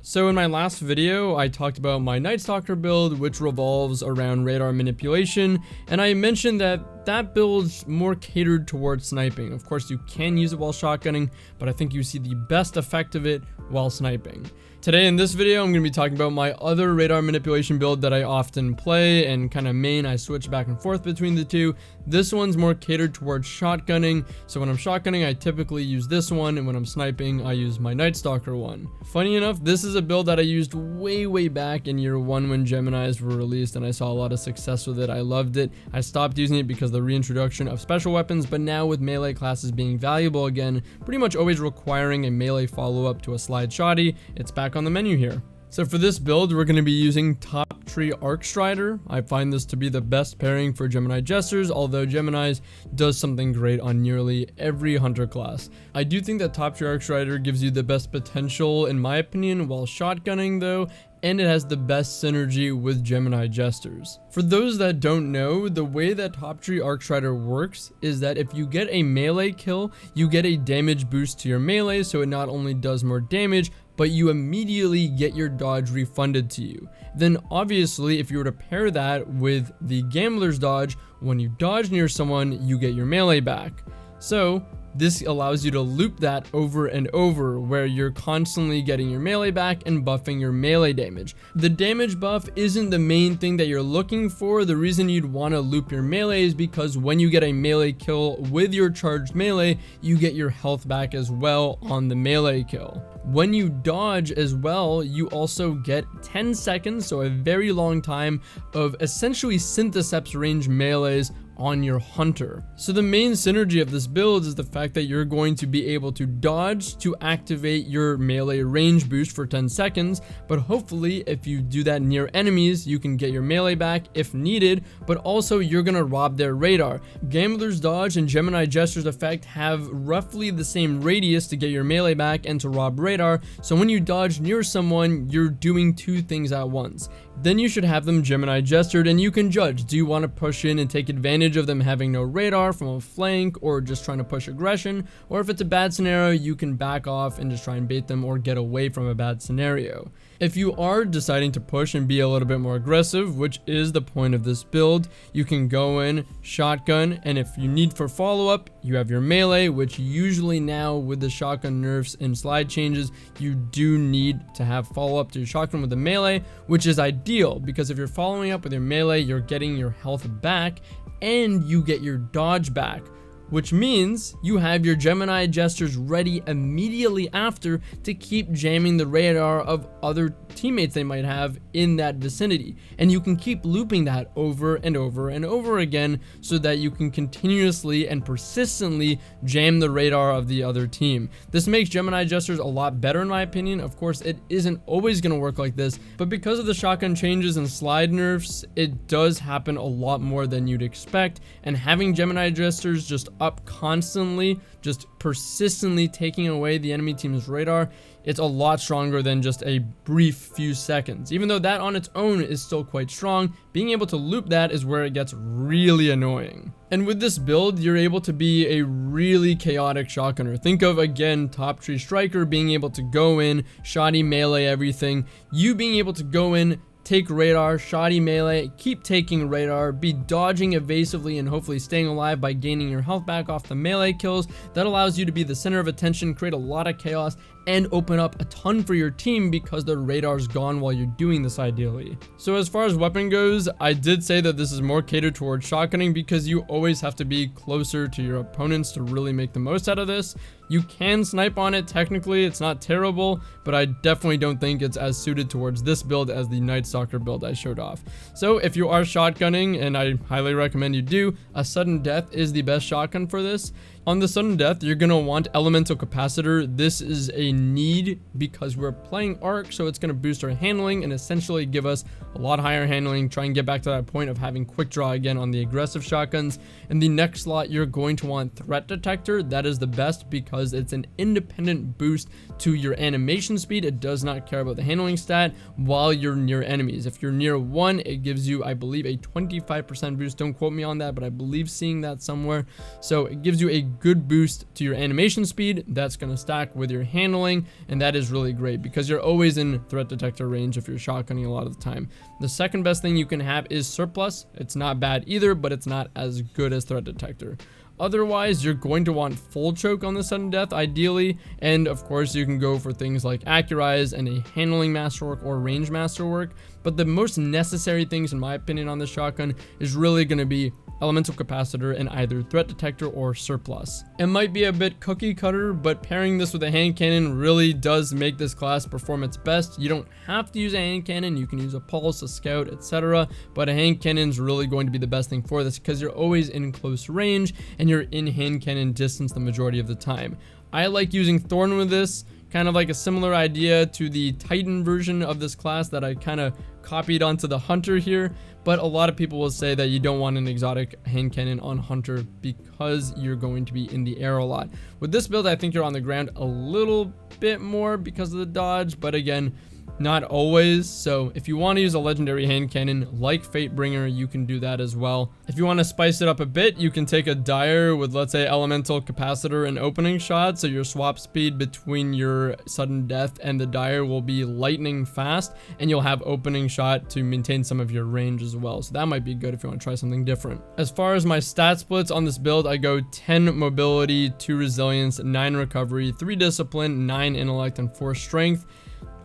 So in my last video, I talked about my Night Stalker build, which revolves around radar manipulation, and I mentioned that that build's more catered towards sniping. Of course, you can use it while shotgunning, but I think you see the best effect of it while sniping. Today in this video, I'm going to be talking about my other radar manipulation build that I often play and kind of main. I switch back and forth between the two. This one's more catered towards shotgunning. So when I'm shotgunning, I typically use this one, and when I'm sniping, I use my Night Stalker one. Funny enough, this is a build that I used way back in year 1 when Geminis were released, and I saw a lot of success with it. I loved it. I stopped using it because of the reintroduction of special weapons, but now with melee classes being valuable again, pretty much always requiring a melee follow-up to a slide shotty, it's back on the menu here. So for this build, we're going to be using Top Tree Arcstrider. I find this to be the best pairing for Gemini Gesters, although Gemini's does something great on nearly every hunter class. I do think that Top Tree Arcstrider gives you the best potential, in my opinion, while shotgunning though, and it has the best synergy with Gemini Gesters. For those that don't know, the way that Top Tree Arcstrider works is that if you get a melee kill, you get a damage boost to your melee, so it not only does more damage, but you immediately get your dodge refunded to you. Then obviously, if you were to pair that with the Gambler's dodge, when you dodge near someone, you get your melee back. So this allows you to loop that over and over, where you're constantly getting your melee back and buffing your melee damage. The damage buff isn't the main thing that you're looking for. The reason you'd want to loop your melee is because when you get a melee kill with your charged melee, you get your health back as well on the melee kill. When you dodge as well, you also get 10 seconds, so a very long time of essentially syntheseps range melees on your hunter. So the main synergy of this build is the fact that you're going to be able to dodge to activate your melee range boost for 10 seconds, but hopefully if you do that near enemies, you can get your melee back if needed, but also you're gonna rob their radar. Gambler's dodge and Gemini Gestures effect have roughly the same radius to get your melee back and to rob radar, so when you dodge near someone, you're doing two things at once. Then you should have them Gemini Gestured, and you can judge, do you want to push in and take advantage of them having no radar from a flank, or just trying to push aggression, or if it's a bad scenario, you can back off and just try and bait them or get away from a bad scenario. If you are deciding to push and be a little bit more aggressive, which is the point of this build, you can go in shotgun, and if you need for follow-up, you have your melee, which usually now with the shotgun nerfs and slide changes, you do need to have follow-up to your shotgun with the melee, which is ideal because if you're following up with your melee, you're getting your health back and you get your dodge back, which means you have your Gemini Gestures ready immediately after to keep jamming the radar of other teammates they might have in that vicinity. And you can keep looping that over and over and over again so that you can continuously and persistently jam the radar of the other team. This makes Gemini Gestures a lot better in my opinion. Of course, it isn't always going to work like this, but because of the shotgun changes and slide nerfs, it does happen a lot more than you'd expect, and having Gemini Gestures just up constantly, just persistently taking away the enemy team's radar, it's a lot stronger than just a brief few seconds. Even though that on its own is still quite strong, being able to loop that is where it gets really annoying. And with this build, you're able to be a really chaotic shotgunner. Think of, again, Top Tree Striker being able to go in, shoddy melee everything, you being able to go in, take radar, shoddy melee, keep taking radar, be dodging evasively and hopefully staying alive by gaining your health back off the melee kills. That allows you to be the center of attention, create a lot of chaos, and open up a ton for your team because the radar's gone while you're doing this ideally. So as far as weapon goes, I did say that this is more catered towards shotgunning because you always have to be closer to your opponents to really make the most out of this. You can snipe on it technically, it's not terrible, but I definitely don't think it's as suited towards this build as the Night Stalker build I showed off. So if you are shotgunning, and I highly recommend you do, a sudden death is the best shotgun for this. On the sudden death, you're going to want elemental capacitor. This is a need because we're playing arc, so it's going to boost our handling and essentially give us a lot higher handling, try and get back to that point of having quick draw again on the aggressive shotguns. In the next slot, you're going to want threat detector. That is the best because it's an independent boost to your animation speed. It does not care about the handling stat while you're near enemies. If you're near one, it gives you, I believe, a 25% boost. Don't quote me on that, but I believe seeing that somewhere. So it gives you a good boost to your animation speed. That's going to stack with your handling handling, and that is really great because you're always in threat detector range if you're shotgunning a lot of the time. The second best thing you can have is surplus. It's not bad either, but it's not as good as threat detector. Otherwise, you're going to want full choke on the sudden death, ideally, and of course you can go for things like accurize and a handling masterwork or range masterwork, but the most necessary things, in my opinion, on this shotgun is really going to be elemental capacitor and either threat detector or surplus. It might be a bit cookie cutter, but pairing this with a hand cannon really does make this class perform its best. You don't have to use a hand cannon, you can use a pulse, a scout, etc., but a hand cannon is really going to be the best thing for this because you're always in close range and you're in hand cannon distance the majority of the time. I like using Thorn with this, kind of like a similar idea to the Titan version of this class that I kind of copied onto the Hunter here, but a lot of people will say that you don't want an exotic hand cannon on Hunter because you're going to be in the air a lot. With this build, I think you're on the ground a little bit more because of the dodge, but again, not always. So if you want to use a legendary hand cannon like Fatebringer, you can do that as well. If you want to spice it up a bit, you can take a Dire with, let's say, elemental capacitor and opening shot, so your swap speed between your sudden death and the Dire will be lightning fast, and you'll have opening shot to maintain some of your range as well. So that might be good if you want to try something different. As far as my stat splits on this build, I go 10 mobility, 2 resilience, 9 recovery, 3 discipline, 9 intellect, and 4 strength.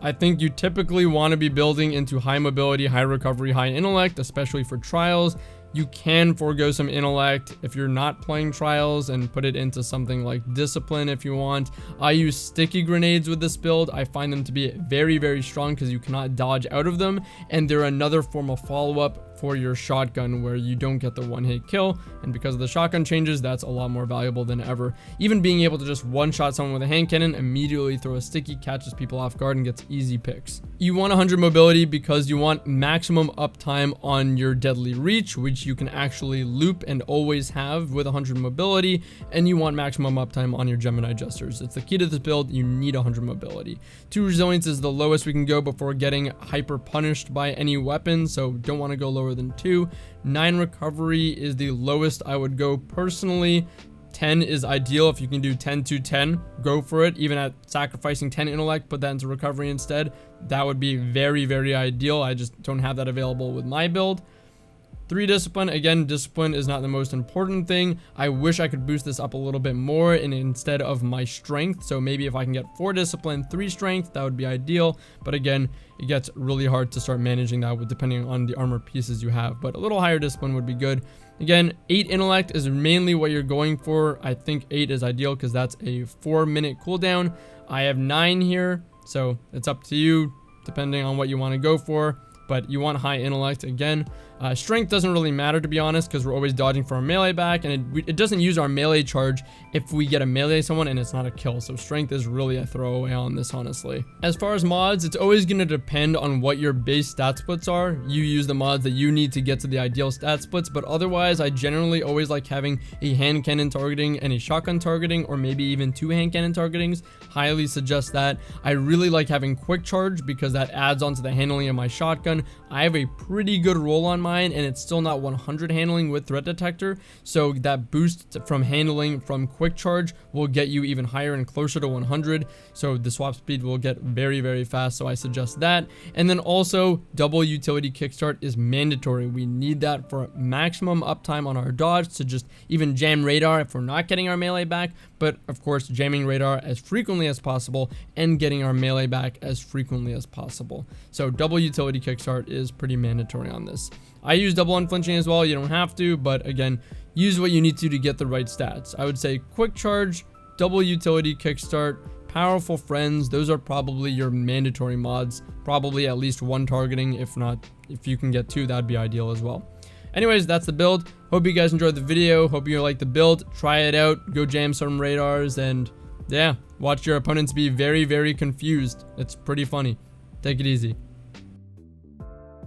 I think you typically want to be building into high mobility, high recovery, high intellect, especially for trials. You can forego some intellect if you're not playing trials and put it into something like discipline if you want. I use sticky grenades with this build. I find them to be very, very strong because you cannot dodge out of them, and they're another form of follow-up for your shotgun where you don't get the one-hit kill, and because of the shotgun changes, that's a lot more valuable than ever. Even being able to just one-shot someone with a hand cannon, immediately throw a sticky, catches people off guard, and gets easy picks. You want 100 mobility because you want maximum uptime on your deadly reach, which you can actually loop and always have with 100 mobility, and you want maximum uptime on your Gemini Jesters. It's the key to this build. You need 100 mobility. 2 resilience is the lowest we can go before getting hyper punished by any weapon, so don't want to go lower than 2. 9 recovery is the lowest I would go personally. 10 is ideal. If you can do 10 to 10, go for it. Even at sacrificing 10 intellect, put that into recovery instead. That would be very, very ideal. I just don't have that available with my build. 3 discipline. Again, discipline is not the most important thing. I wish I could boost this up a little bit more and instead of my strength. So maybe if I can get 4 discipline, 3 strength, that would be ideal. But again, it gets really hard to start managing that with depending on the armor pieces you have. But a little higher discipline would be good. Again, 8 intellect is mainly what you're going for. I think 8 is ideal because that's a 4-minute cooldown. I have 9 here, so it's up to you depending on what you want to go for. But you want high intellect again. Strength doesn't really matter, to be honest, because we're always dodging for our melee back, and it doesn't use our melee charge if we get a melee someone and it's not a kill. So strength is really a throwaway on this, honestly. As far as mods, it's always going to depend on what your base stat splits are. You use the mods that you need to get to the ideal stat splits, but otherwise I generally always like having a hand cannon targeting and a shotgun targeting, or maybe even 2 hand cannon targetings. Highly suggest that. I really like having quick charge because that adds on to the handling of my shotgun. I have a pretty good roll on mine, and it's still not 100 handling with threat detector, so that boost from handling from quick charge will get you even higher and closer to 100, so the swap speed will get very, very fast. So I suggest that. And then also double utility kickstart is mandatory. We need that for maximum uptime on our dodge to just even jam radar if we're not getting our melee back, but of course jamming radar as frequently as possible and getting our melee back as frequently as possible. So double utility kickstart is pretty mandatory on this. I use double unflinching as well. You don't have to, but again, use what you need to get the right stats. I would say quick charge, double utility kickstart, powerful friends. Those are probably your mandatory mods. Probably at least 1 targeting. If not, if you can get 2, that'd be ideal as well. Anyways, that's the build. Hope you guys enjoyed the video. Hope you like the build. Try it out. Go jam some radars, and yeah, watch your opponents be very, very confused. It's pretty funny. Take it easy.